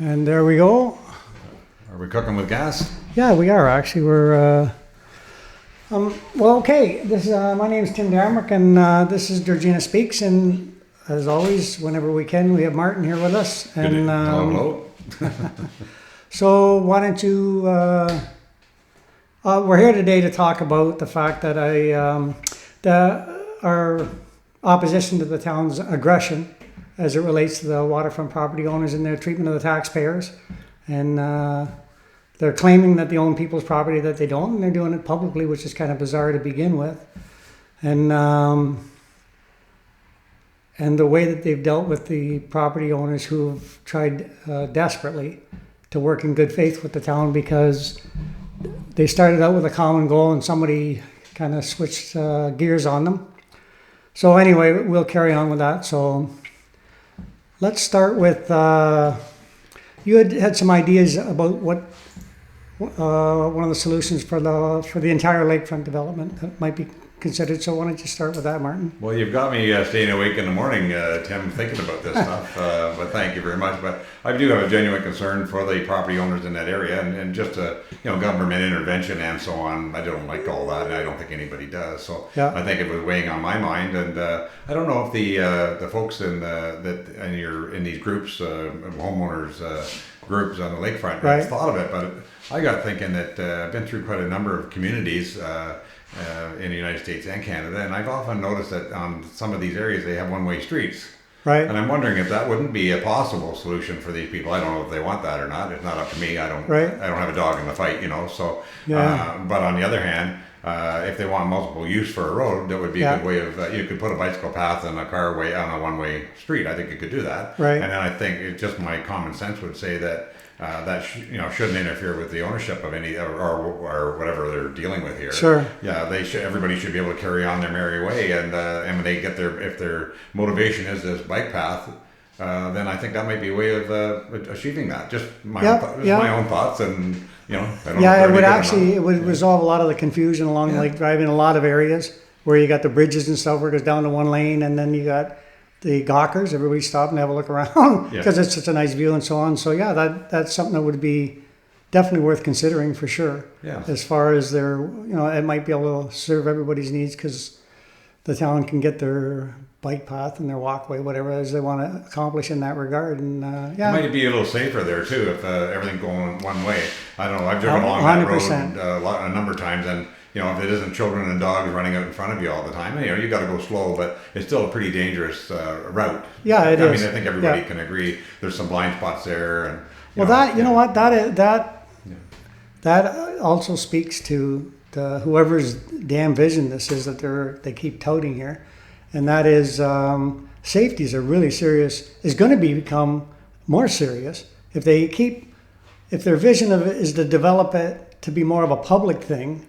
And there we go. Are we cooking with gas? Yeah, we are actually. We're well, okay. This is my name is Tim Darmick, and this is Georgina Speaks. And as always, whenever we can, we have Martin here with us. And hello. so why don't you? We're here today to talk about the fact that our opposition to the town's aggression as it relates to the waterfront property owners and their treatment of the taxpayers. And they're claiming that they own people's property that they don't, and they're doing it publicly, which is kind of bizarre to begin with. And the way that they've dealt with the property owners who have tried desperately to work in good faith with the town, because they started out with a common goal and somebody kind of switched gears on them. So anyway, we'll carry on with that. So let's start with, you had some ideas about what one of the solutions for the entire lakefront development that might be considered. So why don't you start with that, Martin? Well, you've got me staying awake in the morning, Tim, thinking about this stuff. But thank you very much. But I do have a genuine concern for the property owners in that area, and just government intervention and so on. I don't like all that, and I don't think anybody does. So yeah. I think it was weighing on my mind, and I don't know if the folks in these groups, homeowners groups on the lakefront, right, thought of it. But I got thinking that I've been through quite a number of communities. In the United States and Canada, and I've often noticed that on some of these areas they have one-way streets. Right. And I'm wondering if that wouldn't be a possible solution for these people. I don't know if they want that or not. It's not up to me. I don't have a dog in the fight, So, yeah. But on the other hand, if they want multiple use for a road, that would be a good way of. You could put a bicycle path and a carway on a one-way street. I think you could do that. Right. And then I think just my common sense would say that. Shouldn't interfere with the ownership of any or whatever they're dealing with here. Sure. Yeah, everybody should be able to carry on their merry way, and when they get if their motivation is this bike path, then I think that might be a way of achieving that. Just my own thoughts, and it would resolve a lot of the confusion along like driving in a lot of areas where you got the bridges and stuff where it goes down to one lane, and then you got the gawkers, everybody stop and have a look around because it's such a nice view and so on. So that's something that would be definitely worth considering for sure. Yeah. As far as it might be able to serve everybody's needs, because the town can get their bike path and their walkway, whatever it is they want to accomplish in that regard. And it might be a little safer there too if everything going one way. I don't know. I've driven along that road a number of times, and if it isn't children and dogs running out in front of you all the time, you got to go slow, but it's still a pretty dangerous route. Yeah, it is. I think everybody can agree. There's some blind spots there, and that also speaks to whoever's damn vision this is that they keep touting here, and that is safeties are really serious. Is going to become more serious if their vision of it is to develop it to be more of a public thing.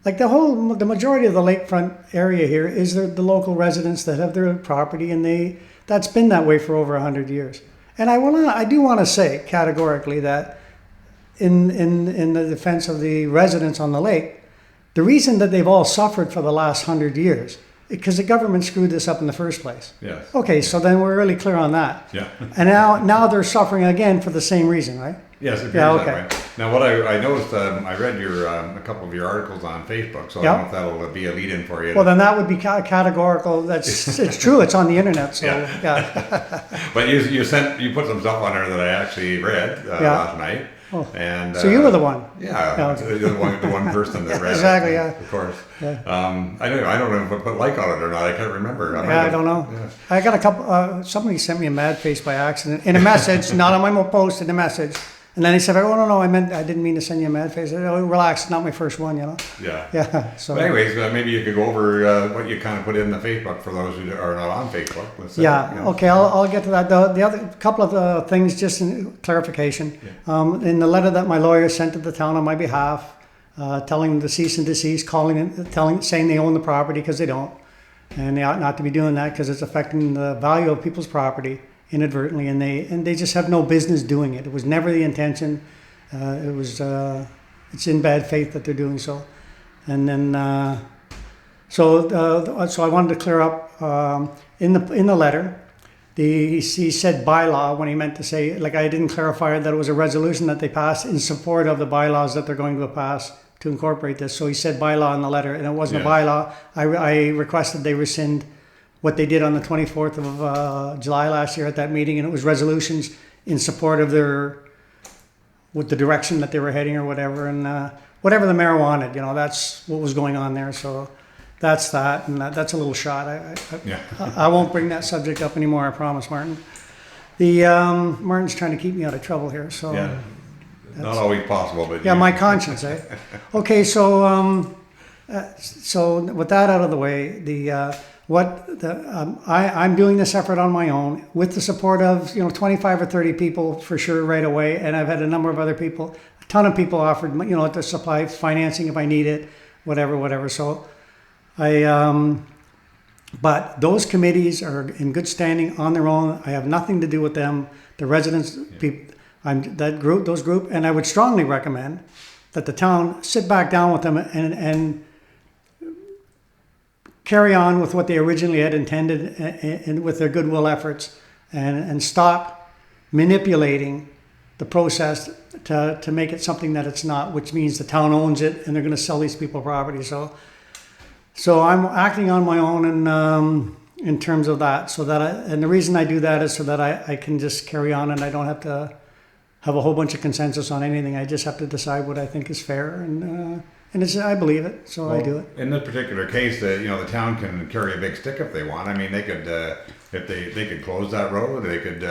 Like the majority of the lakefront area here is the local residents that have their property, and that's been that way for over 100 years. And I do want to say categorically that in the defense of the residents on the lake, the reason that they've all suffered for the last 100 years because the government screwed this up in the first place. Yes. Okay, so then we're really clear on that. Yeah. And now they're suffering again for the same reason, right? Yes, it appears that way. Now, what I noticed, I read a couple of your articles on Facebook, so I don't know if that'll be a lead-in for you. Well, then that would be categorical. It's true. It's on the internet. So yeah. But you put some stuff on there that I actually read last night. Oh. And so you were the one. Yeah, the one person that read exactly, it. Yeah. Of course. Yeah. I don't know if I put like on it or not. I can't remember. I don't know. Yeah. I got a couple. Somebody sent me a mad face by accident in a message, not on my post, in a message. And then he said, "Oh no, I didn't mean to send you a mad face." I said, "Oh, relax, it's not my first one, Yeah. Yeah. So. But anyways, maybe you could go over what you kind of put in the Facebook for those who are not on Facebook. Okay, I'll get to that. The other couple of things, just in clarification. Yeah. In the letter that my lawyer sent to the town on my behalf, telling them to cease and desist, saying they own the property because they don't, and they ought not to be doing that because it's affecting the value of people's property inadvertently, and they just have no business doing it. It was never the intention. It's in bad faith that they're doing so. And then so I wanted to clear up in the letter he said bylaw when he meant to say, like, I didn't clarify that it was a resolution that they passed in support of the bylaws that they're going to pass to incorporate this. So he said bylaw in the letter, and it wasn't a bylaw. I requested they rescind what they did on the 24th of July last year at that meeting, and it was resolutions in support of with the direction that they were heading or whatever, and whatever the mayor wanted, that's what was going on there. So that's that, and that's a little shot. I won't bring that subject up anymore, I promise, Martin. Martin's trying to keep me out of trouble here, so. Yeah, not always possible, but. Yeah, my conscience, eh? Okay, so with that out of the way, I'm doing this effort on my own with the support of 25 or 30 people for sure right away, and I've had a number of other people, a ton of people offered to supply financing if I need it, whatever. So but those committees are in good standing on their own. I have nothing to do with them. The residents, people, those group, and I would strongly recommend that the town sit back down with them and carry on with what they originally had intended and with their goodwill efforts, and stop manipulating the process to make it something that it's not, which means the town owns it and they're going to sell these people property. So I'm acting on my own in terms of that, and the reason I do that is so that I can just carry on and I don't have to have a whole bunch of consensus on anything. I just have to decide what I think is fair, and I believe it, so I do it. In this particular case, the town can carry a big stick if they want. I mean, they could, if they could close that road, they could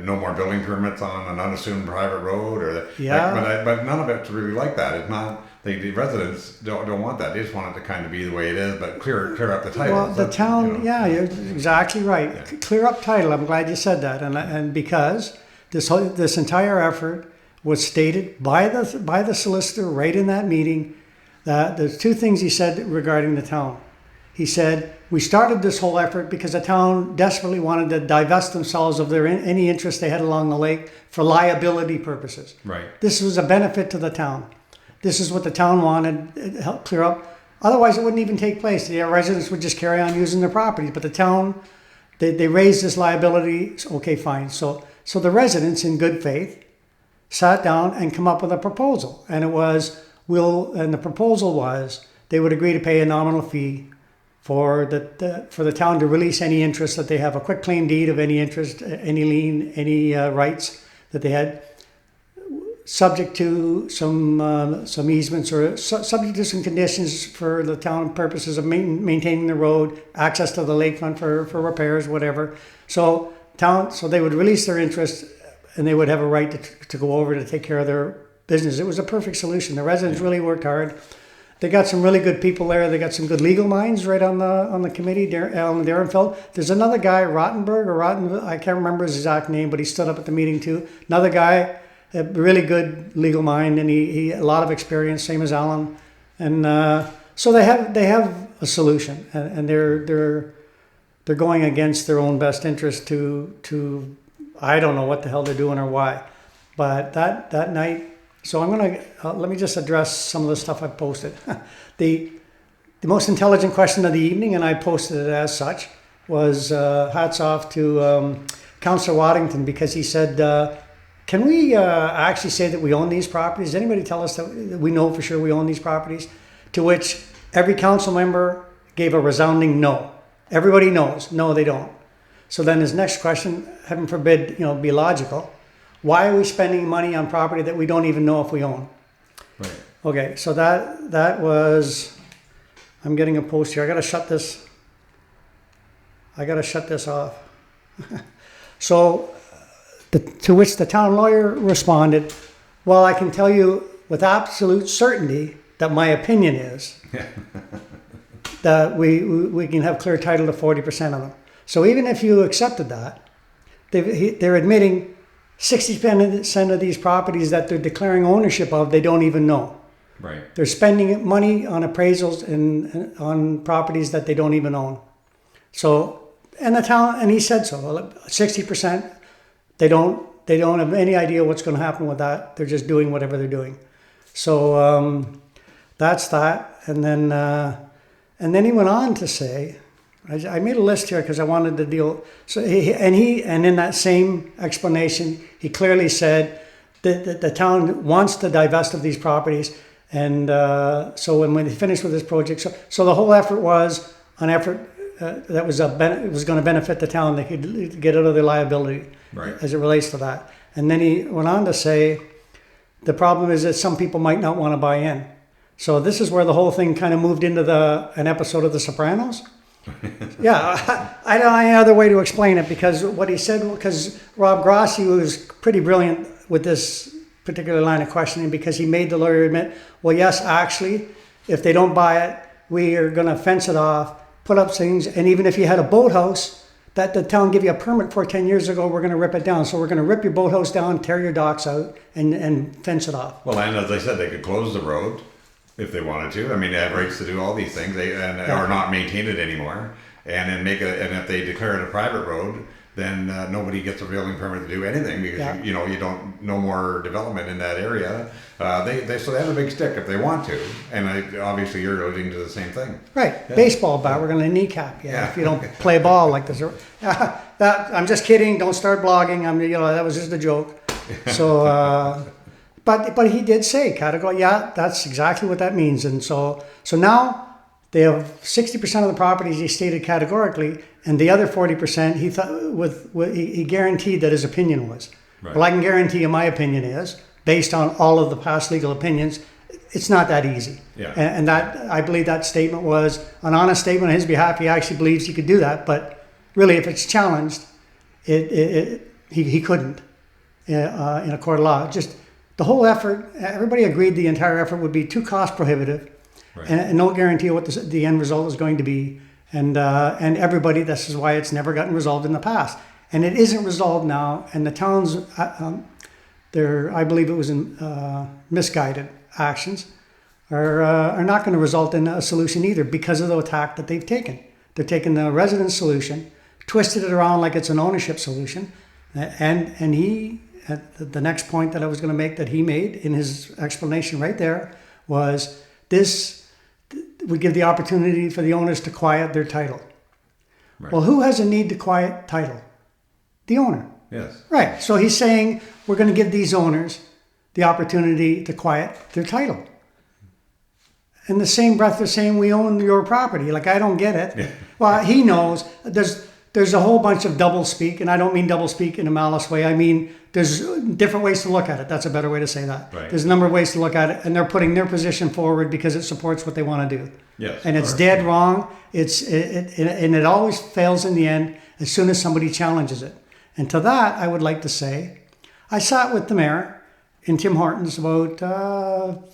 no more building permits on an unassumed private road, but none of it's really like that. It's not. The residents don't want that. They just want it to kind of be the way it is, but clear up the title. Well, the town, you're exactly right. Yeah. Clear up title. I'm glad you said that, and because this entire effort was stated by the solicitor right in that meeting, that there's two things he said regarding the town. He said, we started this whole effort because the town desperately wanted to divest themselves of any interest they had along the lake for liability purposes. Right. This was a benefit to the town. This is what the town wanted to help clear up. Otherwise, it wouldn't even take place. The residents would just carry on using their properties. But the town, they raised this liability. Okay, fine. So the residents, in good faith, sat down and come up with a proposal. And the proposal was they would agree to pay a nominal fee for the town to release any interest that they have, a quick claim deed of any interest, any lien, any rights that they had, subject to some easements or subject to some conditions for the town purposes of maintaining the road, access to the lakefront for repairs, whatever. So they would release their interest and they would have a right to go over to take care of their business. It was a perfect solution. The residents really worked hard. They got some really good people there. They got some good legal minds right on the committee. Alan Darenfeld. There's another guy, I can't remember his exact name, but he stood up at the meeting too. Another guy, a really good legal mind, and he a lot of experience, same as Alan. And so they have a solution, and they're going against their own best interest to I don't know what the hell they're doing or why. But that night, so I'm going to, let me just address some of the stuff I've posted. The most intelligent question of the evening, and I posted it as such, was hats off to Councillor Waddington, because he said, can we actually say that we own these properties? Does anybody tell us that we know for sure we own these properties? To which every council member gave a resounding no. Everybody knows, no, they don't. So then his next question, heaven forbid, be logical. Why are we spending money on property that we don't even know if we own? Right. Okay, so that was, I'm getting a post here. I gotta shut this off. So, to which the town lawyer responded, well, I can tell you with absolute certainty that my opinion is that we can have clear title to 40% of them. So even if you accepted that, they're admitting 60% of these properties that they're declaring ownership of, they don't even know. Right. They're spending money on appraisals and on properties that they don't even own. So, and the town, and he said so, 60%, they don't have any idea what's going to happen with that. They're just doing whatever they're doing. So that's that. And then he went on to say, I made a list here because I wanted to deal. So and in that same explanation, he clearly said that the town wants to divest of these properties, and so when they finished with this project, so the whole effort was an effort that was it was going to benefit the town. They could get out of their liability as it relates to that. And then he went on to say, the problem is that some people might not want to buy in. So this is where the whole thing kind of moved into an episode of The Sopranos. Yeah, I don't know any other way to explain it, because what he said, because Rob Grossi was pretty brilliant with this particular line of questioning, because he made the lawyer admit, well, yes, actually, if they don't buy it, we are going to fence it off, put up things, and even if you had a boathouse that the town gave you a permit for 10 years ago, we're going to rip it down. So we're going to rip your boathouse down, tear your docks out, and fence it off. Well, and as I said, they could close the road if they wanted to. I mean, they have rights to do all these things, or not maintain it anymore, and then and if they declare it a private road, then nobody gets a building permit to do anything, because you don't no more development in that area. So they have a big stick if they want to, and obviously you're alluding to the same thing. Right, baseball bat. We're going to kneecap you if you don't play ball like this. I'm just kidding. Don't start blogging. That was just a joke. So. But he did say categorically, that's exactly what that means. And so now they have 60% of the properties, he stated categorically, and the other 40% he thought he guaranteed that his opinion was. Right. Well, I can guarantee you my opinion is, based on all of the past legal opinions, it's not that easy. Yeah. And that, I believe that statement was an honest statement on his behalf. He actually believes he could do that, but really, if it's challenged, he couldn't in a court of law. Just the whole effort, everybody agreed the entire effort would be too cost prohibitive, and no guarantee what the end result is going to be. And everybody, this is why it's never gotten resolved in the past. And it isn't resolved now, and the town's, I believe it was in misguided actions, are not going to result in a solution either, because of the attack that they've taken. They're taking the resident solution, twisted it around like it's an ownership solution, and he... The next point that I was going to make that he made in his explanation right there was this would give the opportunity for the owners to quiet their title. Right. Well, who has a need to quiet title? The owner. Yes. Right. So he's saying we're going to give these owners the opportunity to quiet their title. In the same breath, they're saying we own your property. Like, I don't get it. Yeah. Well, he knows there's a whole bunch of double speak, and I don't mean double speak in a malice way. I mean, there's different ways to look at it. That's a better way to say that. Right. There's a number of ways to look at it, and they're putting their position forward because it supports what they want to do. Yes. And it's dead wrong. And it always fails in the end as soon as somebody challenges it. And to that, I would like to say, I sat with the mayor in Tim Hortons about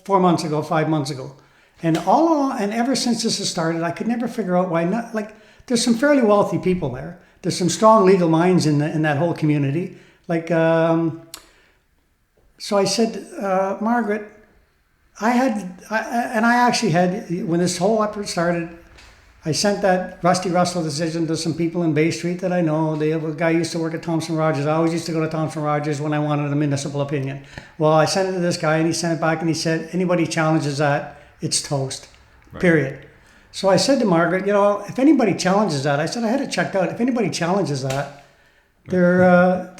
5 months ago. And all along, and ever since this has started, I could never figure out why not. Like, there's some fairly wealthy people there. There's some strong legal minds in that whole community. Like, so I said, Margaret, I actually had, when this whole effort started, I sent that Rusty Russell decision to some people in Bay Street that I know. They have a guy who used to work at Thomson Rogers. I always used to go to Thomson Rogers when I wanted a municipal opinion. Well, I sent it to this guy, and he sent it back, and he said, anybody challenges that, it's toast, period. So I said to Margaret, if anybody challenges that, I said, I had it checked out. If anybody challenges that, it'll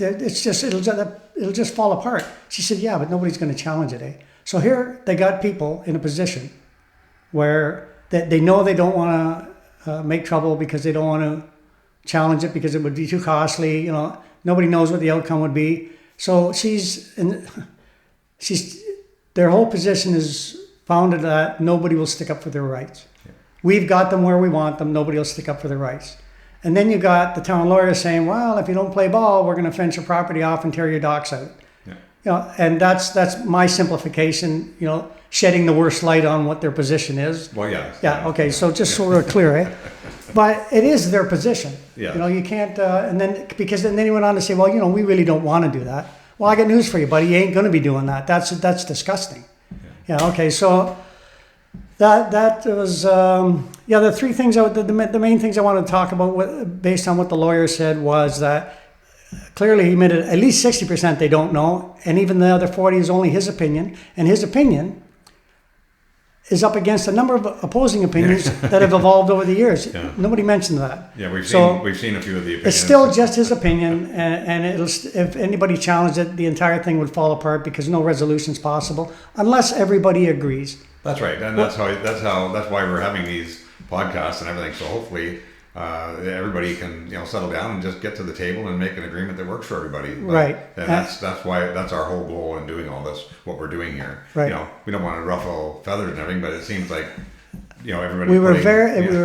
just fall apart. She said, yeah, but nobody's going to challenge it, eh? So here they got people in a position where they know they don't want to make trouble because they don't want to challenge it because it would be too costly. Nobody knows what the outcome would be. So their whole position is founded that nobody will stick up for their rights. Yeah. We've got them where we want them. Nobody will stick up for their rights. And then you got the town lawyer saying, well, if you don't play ball, we're going to fence your property off and tear your docks out. Yeah. And that's my simplification, shedding the worst light on what their position is. Well, yeah. Yeah, okay, so just so we're clear, eh? But it is their position. Yeah. You can't, and then he went on to say, well, we really don't want to do that. Well, I got news for you, buddy. You ain't going to be doing that. That's disgusting. Yeah, okay, so that was, the three things, the main things I wanted to talk about based on what the lawyer said was that clearly he admitted at least 60% they don't know, and even the other 40 is only his opinion, and his opinion is up against a number of opposing opinions that have evolved over the years. Yeah. Nobody mentioned that. Yeah, we've So seen a few of the opinions. it's still just his opinion, and if anybody challenged it, the entire thing would fall apart because no resolution is possible unless everybody agrees. That's right, and that's why we're having these podcasts and everything. So hopefully, everybody can settle down and just get to the table and make an agreement that works for everybody. Right. And that's why that's our whole goal in doing all this. What we're doing here. Right. We don't want to ruffle feathers and everything, but it seems like everybody. We were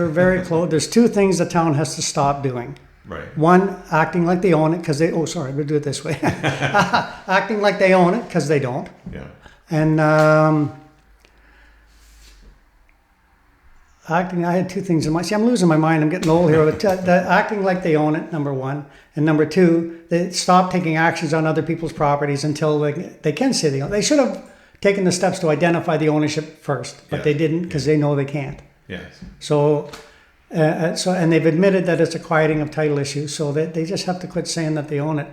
very close. There's two things the town has to stop doing. Right. One, acting like they own it because they. Oh, sorry, we'll do it this way. Acting like they own it because they don't. Yeah. And acting. I had two things in mind. See, I'm losing my mind. I'm getting old here. Acting like they own it. Number one, and number two, they stop taking actions on other people's properties until they can say they own. They should have taken the steps to identify the ownership first, but they didn't because they know they can't. Yes. So and they've admitted that it's a quieting of title issues, so they just have to quit saying that they own it.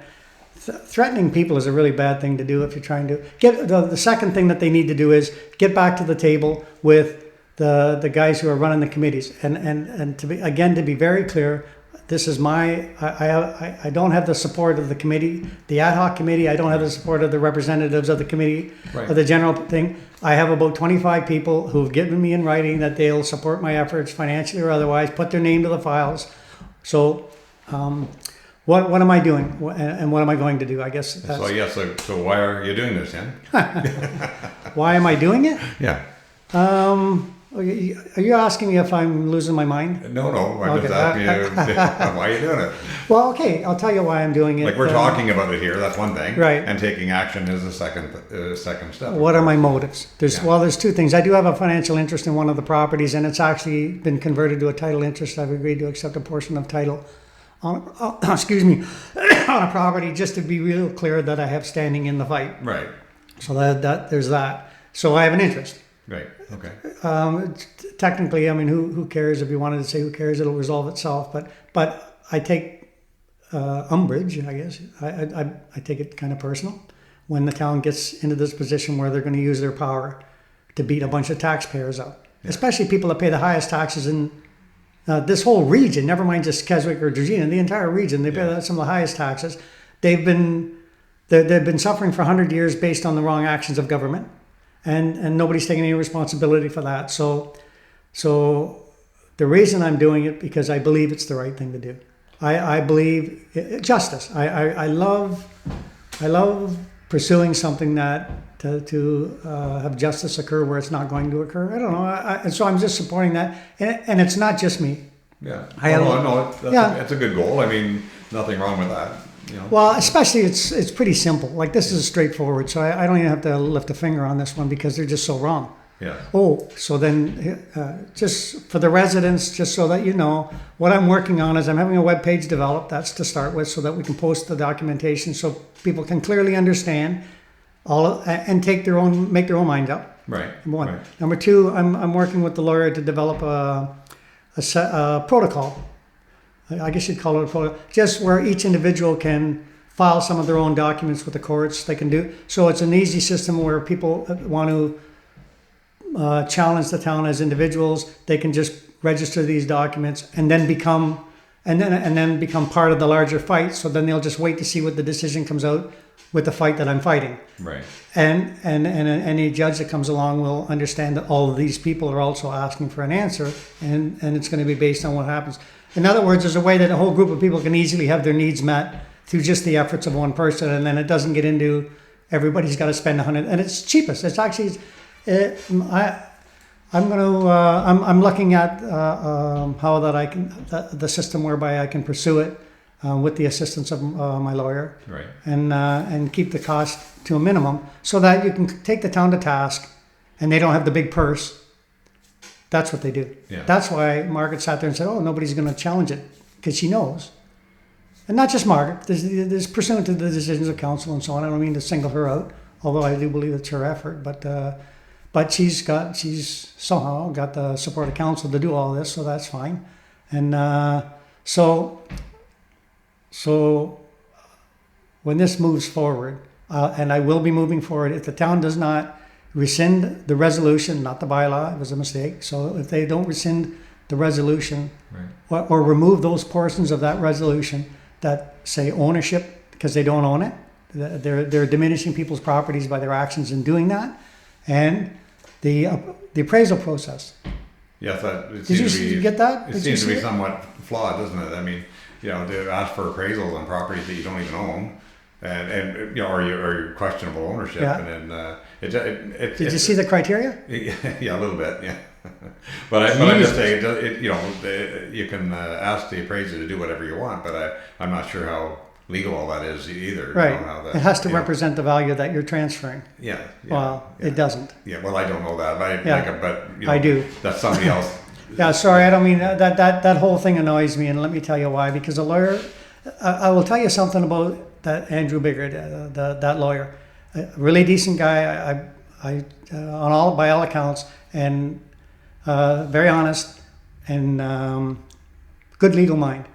Threatening people is a really bad thing to do if you're trying to get. The second thing that they need to do is get back to the table with the guys who are running the committees, and to be very clear, this is I don't have the support of the committee, the ad hoc committee. I don't have the support of the representatives of the committee, right. of the general thing. I have about 25 people who've given me in writing that they'll support my efforts financially or otherwise, put their name to the files. So what am I doing, and what am I going to do? I guess that's... So why are you doing this, then? Why am I doing it? Yeah. Are you asking me if I'm losing my mind? No. I'm just asking you why are you doing it? Well, okay, I'll tell you why I'm doing it. Like we're talking about it here, that's one thing. Right. And taking action is the second step. What are my motives? There's two things. I do have a financial interest in one of the properties, and it's actually been converted to a title interest. I've agreed to accept a portion of title on on a property, just to be real clear that I have standing in the fight. Right. So that there's that. So I have an interest. Right. Okay. Technically, I mean, who cares? If you wanted to say who cares, it'll resolve itself. But I take umbrage, I guess. I take it kind of personal when the town gets into this position where they're going to use their power to beat a bunch of taxpayers up, especially people that pay the highest taxes in this whole region. Never mind just Keswick or Georgina, the entire region. They pay some of the highest taxes. They've been suffering for 100 years based on the wrong actions of government. And nobody's taking any responsibility for that. So the reason I'm doing it, because I believe it's the right thing to do. I believe justice. I love pursuing something that to have justice occur where it's not going to occur. I don't know. And so I'm just supporting that. And it's not just me. Yeah. It's a good goal. I mean, nothing wrong with that. Well, especially it's pretty simple. Like this is straightforward, so I don't even have to lift a finger on this one because they're just so wrong. Yeah. Oh, so then just for the residents, just so that you know, what I'm working on is I'm having a web page developed. That's to start with, so that we can post the documentation so people can clearly understand and make their own minds up. Right. Number one. Right. Number two, I'm working with the lawyer to develop a protocol. I guess you'd call it a protocol, just where each individual can file some of their own documents with the courts. They can do so. It's an easy system where people want to challenge the town as individuals. They can just register these documents and then become part of the larger fight. So then they'll just wait to see what the decision comes out with the fight that I'm fighting. Right. And any judge that comes along will understand that all of these people are also asking for an answer, and it's going to be based on what happens. In other words, there's a way that a whole group of people can easily have their needs met through just the efforts of one person, and then it doesn't get into everybody's got to spend $100, and it's cheapest. It's actually, I'm looking at how that I can the system whereby I can pursue it with the assistance of my lawyer, right, and keep the cost to a minimum so that you can take the town to task, and they don't have the big purse. That's what they do. Yeah. That's why Margaret sat there and said, "Oh, nobody's going to challenge it," because she knows. And not just Margaret. There's pursuant to the decisions of council and so on. I don't mean to single her out, although I do believe it's her effort. But she's somehow got the support of council to do all this, so that's fine. And so when this moves forward, and I will be moving forward, if the town does not rescind the resolution, not the bylaw, it was a mistake. So if they don't rescind the resolution, or remove those portions of that resolution that say ownership, because they don't own it, they're diminishing people's properties by their actions in doing that, and the appraisal process. Yes, Did you get that? It seems to be somewhat flawed, doesn't it? I mean, to ask for appraisals on properties that you don't even own, and or your questionable ownership, and then Did you see the criteria? Yeah, a little bit, yeah. But I'm just saying, you can ask the appraiser to do whatever you want, but I'm not sure how legal all that is either. Right. How that, it has to represent the value that you're transferring. Yeah. Well, it doesn't. Yeah. Well, I don't know that, but I do. That's somebody else. Yeah. Sorry, I don't mean that whole thing annoys me, and let me tell you why. Because a lawyer, I will tell you something about that Andrew Biggert, that lawyer, a really decent guy. By all accounts, and very honest and good legal mind.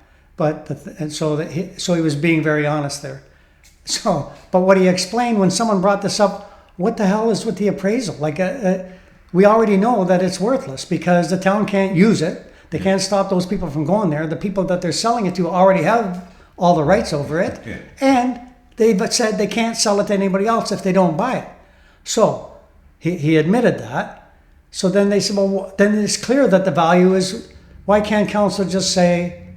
So he was being very honest there. But what he explained when someone brought this up, what the hell is with the appraisal? We already know that it's worthless because the town can't use it. They can't stop those people from going there. The people that they're selling it to already have all the rights over it, and they've said they can't sell it to anybody else if they don't buy it. So he admitted that. So then they said, well, then it's clear that the value is. Why can't council just say,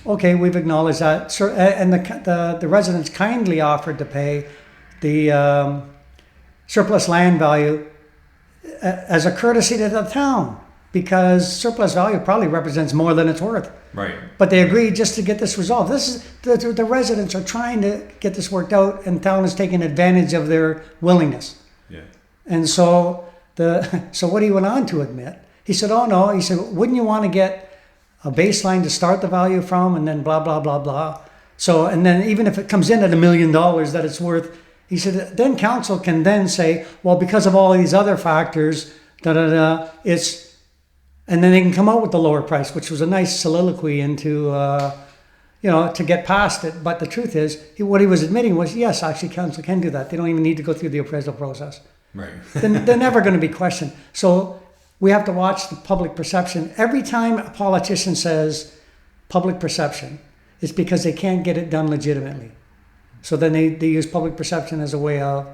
okay, we've acknowledged that, and the residents kindly offered to pay the surplus land value as a courtesy to the town, because surplus value probably represents more than it's worth. Right. But they agreed just to get this resolved. This is the residents are trying to get this worked out, and the town is taking advantage of their willingness. Yeah. And so what he went on to admit, he said, oh no, he said, wouldn't you want to get a baseline to start the value from, and then blah, blah, blah, blah. So, and then even if it comes in at $1 million that it's worth, he said, then council can then say, well, because of all these other factors, it's, and then they can come out with the lower price, which was a nice soliloquy into, to get past it. But the truth is, what he was admitting was, yes, actually council can do that. They don't even need to go through the appraisal process. Right. They're never going to be questioned. So we have to watch the public perception. Every time a politician says public perception, it's because they can't get it done legitimately. So then they use public perception as a way of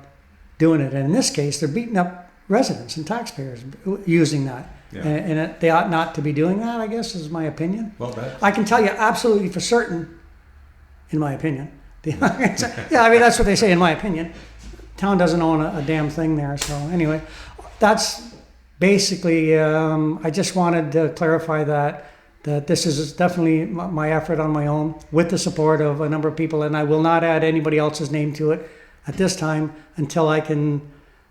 doing it. And in this case, they're beating up residents and taxpayers using that. Yeah. And they ought not to be doing that, I guess, is my opinion. Well, I can tell you absolutely for certain, in my opinion. Yeah, I mean, that's what they say, in my opinion. Town doesn't own a damn thing there. So anyway, that's basically, I just wanted to clarify that this is definitely my effort on my own with the support of a number of people, and I will not add anybody else's name to it at this time until I can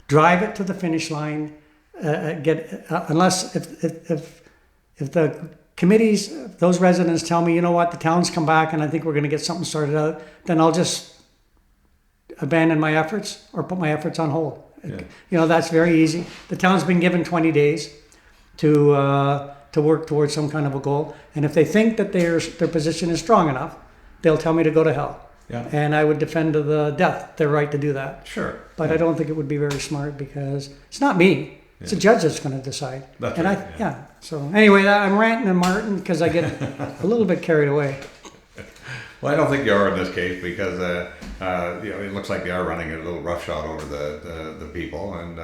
drive it to the finish line. Unless if the committees, those residents tell me, you know what, the town's come back and I think we're going to get something sorted out, then I'll just abandon my efforts or put my efforts on hold. Yeah. That's very easy. The town's been given 20 days to work towards some kind of a goal. And if they think that their position is strong enough, they'll tell me to go to hell. Yeah. And I would defend to the death their right to do that. Sure. But I don't think it would be very smart because it's not me. It's a judge that's going to decide. That's and right. So anyway, I'm ranting and marting because I get a little bit carried away. Well, I don't think you are in this case because it looks like they are running a little roughshod over the people, and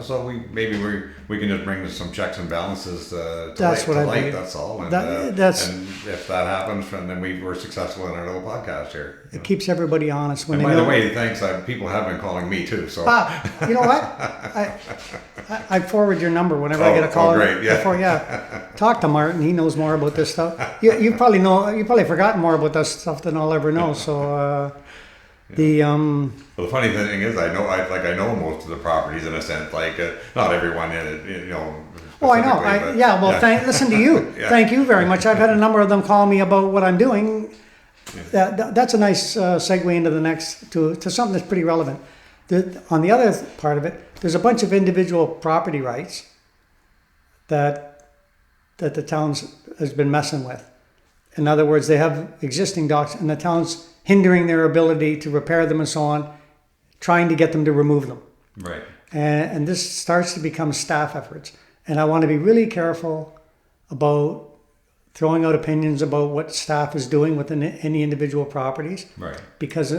so we can just bring some checks and balances to light. That's all. And, and if that happens, then we're successful in our little podcast here. It keeps everybody honest. By the way, thanks. People have been calling me too. So you know what? I forward your number whenever I get a call. Oh, great! Yeah. Talk to Martin. He knows more about this stuff. You probably forgotten more about this stuff than I'll ever know. So Well, the funny thing is, I know most of the properties in a sense. Not everyone in it, Oh, I know. Listen to you. Yeah. Thank you very much. I've had a number of them call me about what I'm doing. Yeah. That's a nice segue into the next to something that's pretty relevant. On the other part of it, there's a bunch of individual property rights that the town has been messing with. In other words, they have existing docks and the town's hindering their ability to repair them and so on, trying to get them to remove them. Right. and this starts to become staff efforts. And I want to be really careful about throwing out opinions about what staff is doing within any individual properties. Right. Because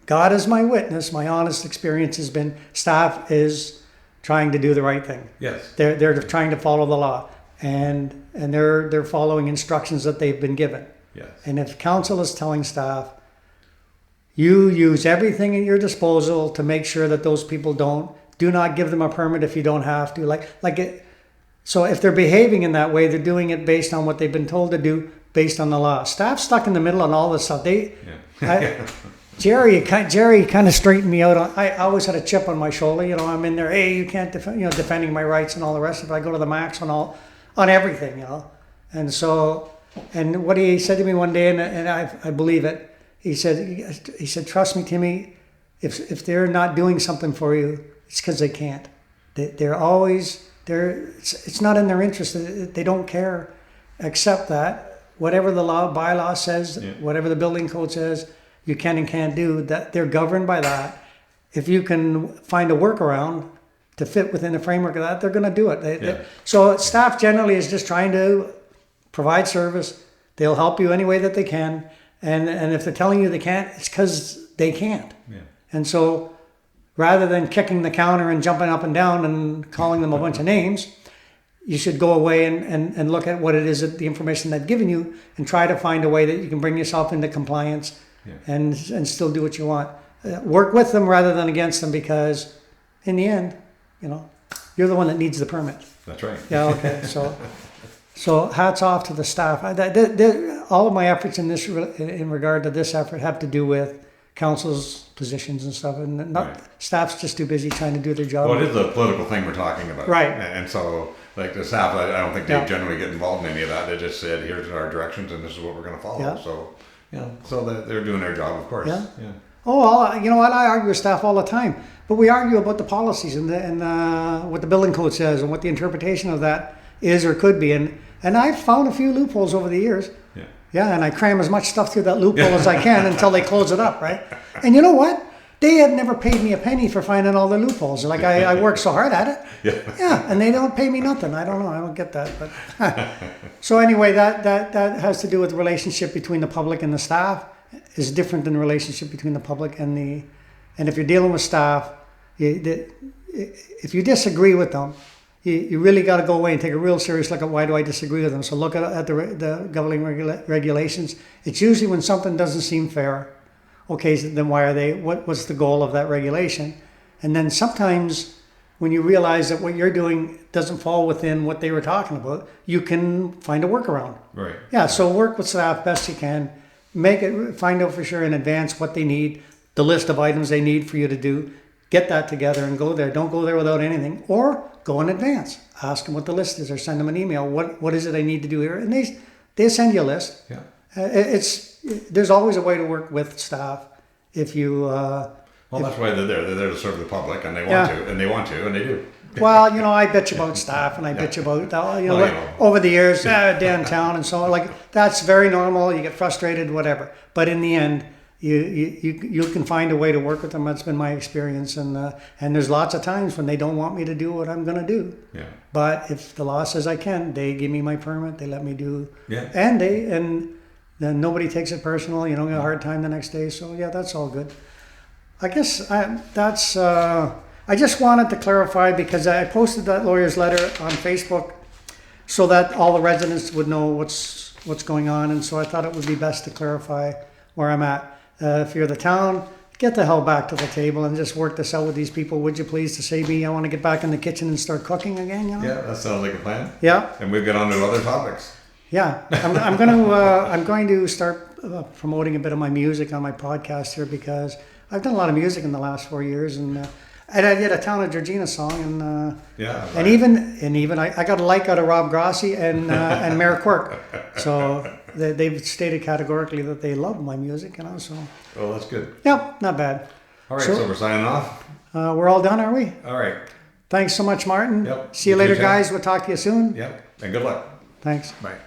God is my witness. My honest experience has been staff is trying to do the right thing. Yes. They're trying to follow the law, and they're following instructions that they've been given. Yes. And if council is telling staff, you use everything at your disposal to make sure that those people do not give them a permit if you don't have to. So if they're behaving in that way, they're doing it based on what they've been told to do based on the law. Staff's stuck in the middle on all this stuff. Jerry kind of straightened me out. I always had a chip on my shoulder. You know, I'm in there. Hey, you can't defend. You know, defending my rights and all the rest of it. I go to the max on everything. You know, and what he said to me one day, and I believe it. He said, trust me, Timmy. If they're not doing something for you, it's because they can't. It's not in their interest. They don't care, except that whatever the bylaw says, whatever the building code says, you can and can't do, that they're governed by that. If you can find a workaround to fit within the framework of that, they're going to do it. So staff generally is just trying to provide service. They'll help you any way that they can. And if they're telling you they can't, it's because they can't. Yeah. And so rather than kicking the counter and jumping up and down and calling them a bunch of names, you should go away and look at what it is, that the information they've given you, and try to find a way that you can bring yourself into compliance and still do what you want. Work with them rather than against them, because in the end, you know, you're the one that needs the permit. That's right. Yeah, okay. So hats off to the staff. All of my efforts in regard to this effort have to do with council's positions and stuff, and staff's just too busy trying to do their job. Well, it is a political thing we're talking about, right? And so, like the staff, I don't think they generally get involved in any of that. They just said, "Here's our directions, and this is what we're going to follow." Yeah. So they're doing their job, of course. Yeah. Oh, you know what? I argue with staff all the time, but we argue about the policies and what the building code says and what the interpretation of that is or could be, and I've found a few loopholes over the years. Yeah, and I cram as much stuff through that loophole as I can until they close it up, right? And you know what? They had never paid me a penny for finding all the loopholes. Like I worked so hard at it. Yeah, and they don't pay me nothing. I don't know. I don't get that. But so anyway, that has to do with the relationship between the public and the staff. Is different than the relationship between the public and if you're dealing with staff, if you disagree with them, you really got to go away and take a real serious look at why do I disagree with them. So look at the governing regulations. It's usually when something doesn't seem fair. Okay, so then why are they? What's the goal of that regulation? And then sometimes when you realize that what you're doing doesn't fall within what they were talking about, you can find a workaround. Right. Yeah. So work with staff best you can. Find out for sure in advance what they need, the list of items they need for you to do. Get that together and go there. Don't go there without anything, or go in advance. Ask them what the list is, or send them an email. What is it I need to do here? And they send you a list. Yeah. There's always a way to work with staff if you. Well, that's why they're there. They're there to serve the public, and they want to, and they do. Well, you know, I bitch about staff, and I bitch about over the years downtown and so on. Like that's very normal. You get frustrated, whatever. But in the end, you can find a way to work with them. That's been my experience, and there's lots of times when they don't want me to do what I'm going to do. Yeah. But if the law says I can, they give me my permit. They let me do. Yeah. And then nobody takes it personal. You don't get a hard time the next day. So yeah, that's all good. I guess that's. I just wanted to clarify because I posted that lawyer's letter on Facebook so that all the residents would know what's going on, and so I thought it would be best to clarify where I'm at. If you're the town, get the hell back to the table and just work this out with these people, would you please, to save me. I want to get back in the kitchen and start cooking again. You know? Yeah, that sounds like a plan. Yeah. And we've got on to other topics. Yeah, I'm going to start promoting a bit of my music on my podcast here because I've done a lot of music in the last 4 years, and I did a Town of Georgina song, and even I got a like out of Rob Grossi and Mayor Quirk, so they've stated categorically that they love my music, you know. So. Well, that's good. Yep, not bad. All right, so we're signing off. We're all done, are we? All right. Thanks so much, Martin. Yep. See you later, guys. We'll talk to you soon. Yep, and good luck. Thanks. Bye.